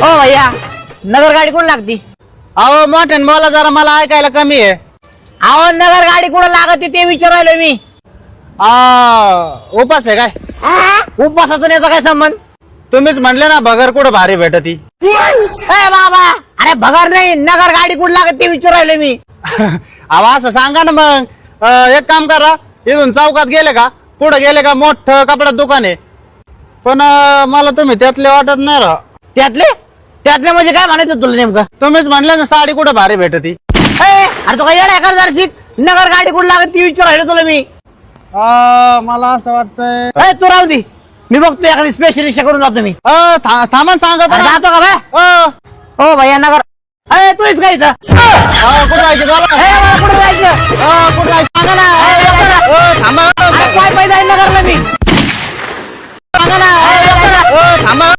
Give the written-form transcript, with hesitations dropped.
ओ भैया नगर गाडी कुठं लागती? अहो मोठ्यान बोला जरा, मला ऐकायला कमी आहे. अहो नगर गाडी कुठं लागती ते विचारायलो मी. उपास आहे काय? उपवासाचा याचा काय संबंध? तुम्हीच म्हणले ना भगर कुठं भारी भेटती. ए बाबा अरे भगर नाही, नगर गाडी कुठं लागत ते विचारायलो मी. अहो असं सांगा ना मग. एक काम करा, इथून चौकात गेले का, पुढे गेले का मोठं कपड्यात दुकान आहे. पण मला तुम्ही त्यातले वाटत नाही राव. त्यातले म्हणजे काय म्हणायचं तुला नेमकं? तुम्हीच म्हणले ना साडी कुठं भारी भेटती. अरे तो काय येडा आहे का जराशी? नगर गाडी कुठं लागत ती विचारायलो तुला मी. मला असं वाटतंय. तू राहू दे, मी बघतो एखादी स्पेशल रिक्षा करून जातो मी. सामान सांगा अरे जातो का बे? कुठं हो भैया नगर. तूच काय इथं? जायचं बोला. मला कुठं जायचं? कुठं जायचं सांगा ना. थांबा. पाय पाय जाईल नगरला मी. सांगा ना. थांबा.